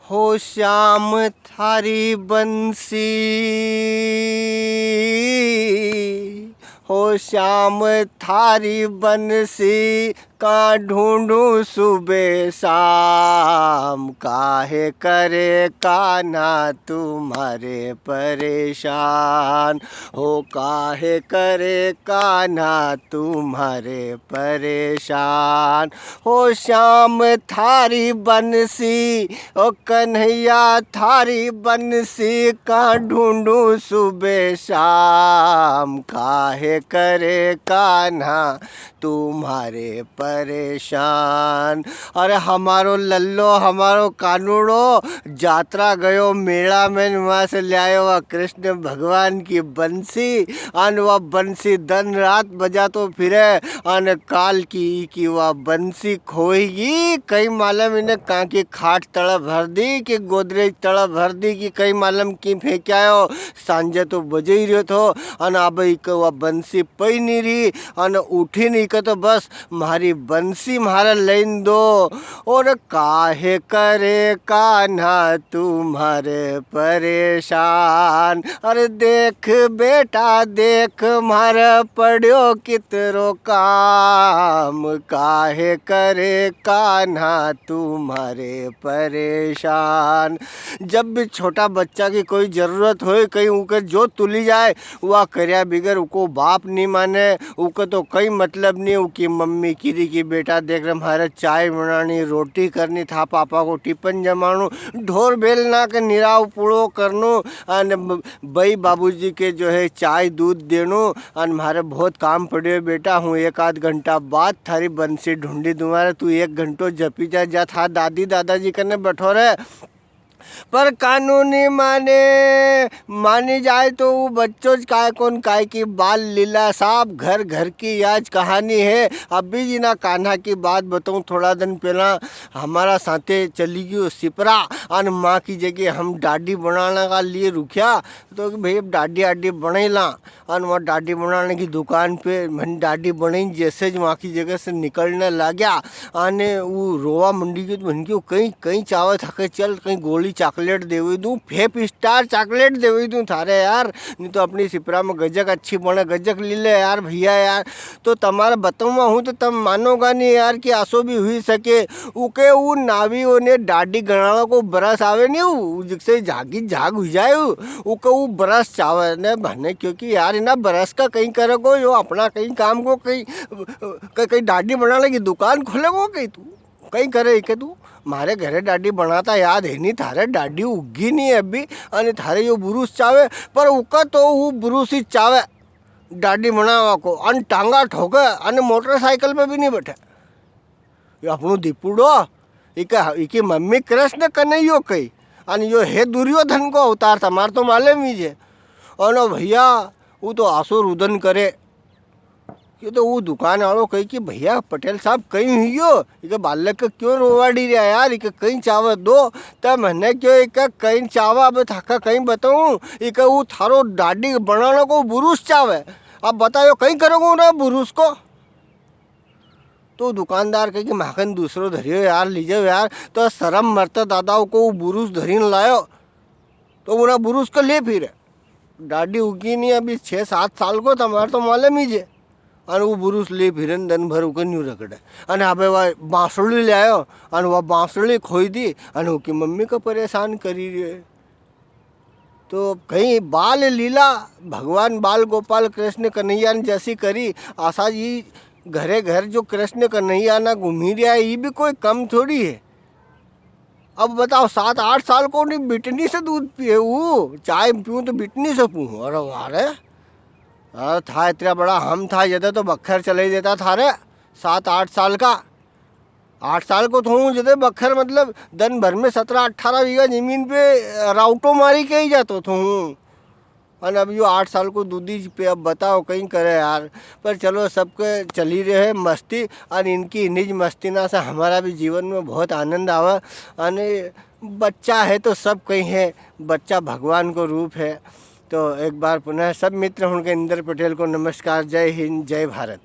हो श्याम थारी बंसी, हो श्याम थारी बंसी, का ढूंढूं सुबह शाम, काहे करे कान्हा तुम्हारे परेशान, हो काहे करे कान्हा तुम्हारे परेशान। हो श्याम थारी बंसी, ओ कन्हैया थारी बंसी, का ढूंढूं सुबह शाम, काहे करे कान्हा तुम्हारे परेशान। अरे हमारो लल्लो हमारो कानूड़ो यात्रा गयो मेला में, वहाँ से ले आयो वह कृष्ण भगवान की बंसी, अन वह बंसी दिन रात बजा तो फिरे, अन काल की वह बंसी खोएगी, कई मालूम इन्हें कहाँ की खाट तड़ा भर दी कि गोदरेज तड़ा भर दी कि कई मालूम की फेंक आयो। सांझे तो बजे ही रहो थो, अन अब वह बंसी पई नहीं रही, अन उठी नहीं का तो बस मारी बंसी मारा लेन दो। और काहे करे कान्हा तुम्हारे परेशान, अरे देख बेटा देख मारा पड़ो कितरो काम, काहे करे कान्हा तुम्हारे परेशान। जब भी छोटा बच्चा की कोई ज़रूरत हो, कहीं उनके जो तुली जाए वह कर्या बिगर उको बाप नहीं माने, उको तो कई मतलब नहीं। उकी मम्मी किरी की बेटा देख रहे हमारे चाय बनानी, रोटी करनी, था पापा को टिफिन जमाणु, ढोर बेलना के निराव पूड़ो करनो, अन बई बाबूजी के जो है चाय दूध देनो, अन हमारे बहुत काम पड़े बेटा, हूँ एक आध घंटा बाद थारी बंसी ढूंढी तुम्हारे, तू एक घंटो जपी जा था दादी दादाजी करने बैठो रहे। पर कानूनी मानी जाए तो वो बच्चों काय कौन काय की बाल लीला साहब घर घर की आज कहानी है। अभी जी ना कान्हा की बात बताऊँ, थोड़ा दिन पहला हमारा साथे चली गई सिपरा, और माँ की जगह हम डाडी बनाने का लिए रुकिया, तो भाई डाडी आडी बनेला, और वहाँ डाडी बनाने की दुकान पे मैंने डाडी बनाई, जैसे वहाँ की जगह से निकलने लग गया, आने वो रोवा मंडी की, तो क्यों कहीं कहीं चावल थके चल कहीं गोली चॉकलेट देवी दूँ, 5 स्टार चॉकलेट देवी दूँ थारे यार, नहीं तो अपनी सिपरा में गजक अच्छी बने, गजक ले ले यार भैया यार। तो तुम्हारा बताऊँगा हूँ तो तुम मानोगा नहीं यार कि आसो भी हुई सके। उके वो नावी ने डाडी गणाला को बरस आवे नहीं, वो जिससे जागी जाग हो जाए, उके वो बरस चावे ने बने, क्योंकि यार इना बरस का कहीं करे को यो अपना कहीं काम को कहीं कहीं डाडी बनाने की दुकान खोले को कहीं तू कहीं करे के तू। मारे घरे डाडी बनाता याद है नहीं, थारे डाडी उगी नहीं है अभी, अने थारे यो बुरुस चावे, पर उका तो वो बुरुस ही चावे डाडी बनावा को, अन टांगा ठोके, अने मोटरसाइकिल पे भी नहीं बैठे। यो अपनो दीपुड़ो इकी मम्मी कृष्ण कन्हैयो कही, अने यो हे दुर्योधन को अवतार था, मार तो मालूम ही है। और भैया वो तो आंसू रुदन करे, ये तो वो दुकान वालों कही कि भैया पटेल साहब कहीं हुई हो, इके बालक का क्यों रोवाड़ी रहा यार, इके कहीं चावा दो, तब मैंने क्यों एक कहीं चावा, अब थाका कहीं बताऊँ, इके वो थारो डाडी बनाने को बुरुस चावे, अब बताओ कहीं करोगे ना बुरुस को। तो दुकानदार कहे कि माखन दूसरो धरियो यार, लीजिए यार, तो शर्म मरता दादाओं को वो बुरुस धरीन लायो, तो उन्हें बुरुस को ले फिर डाडी उगी नहीं अभी 6-7 साल को, तुम्हारे तो मालूम ही है। और वो बुरुस ले फिरन दिन भर उके न्यू रगड़े, अने अबे वह बांसुड़ी ले आयो, और वह बांसुड़ी खोई दी, अने उसकी मम्मी को परेशान करी रहे। तो कहीं बाल लीला भगवान बाल गोपाल कृष्ण कन्हैया ने जैसी करी, आशा जी घरे घर जो कृष्ण कन्हैया ना घूमी रहा है, ये भी कोई कम थोड़ी है। अब बताओ 7-8 साल को नहीं बिटनी से दूध पिए, वो चाय पीऊँ तो बिटनी से पीऊँ, अरे वाह रे, अरे था इतना बड़ा हम था जैसे तो बखर चले ही देता था रे, 7-8 साल का, 8 साल को तो हूँ जैसे बखर मतलब दिन भर में 17-18 बीघा ज़मीन पे राउटो मारी के ही जातो तो हूँ। और अब यो 8 साल को दूधी पे, अब बताओ कहीं करे यार। पर चलो सबके चली रहे मस्ती, और इनकी निज मस्ती ना से हमारा भी जीवन में बहुत आनंद आवा। और बच्चा है तो सब कहीं है, बच्चा भगवान को रूप है। तो एक बार पुनः सब मित्र उनके इंद्र पटेल को नमस्कार, जय हिंद जय भारत।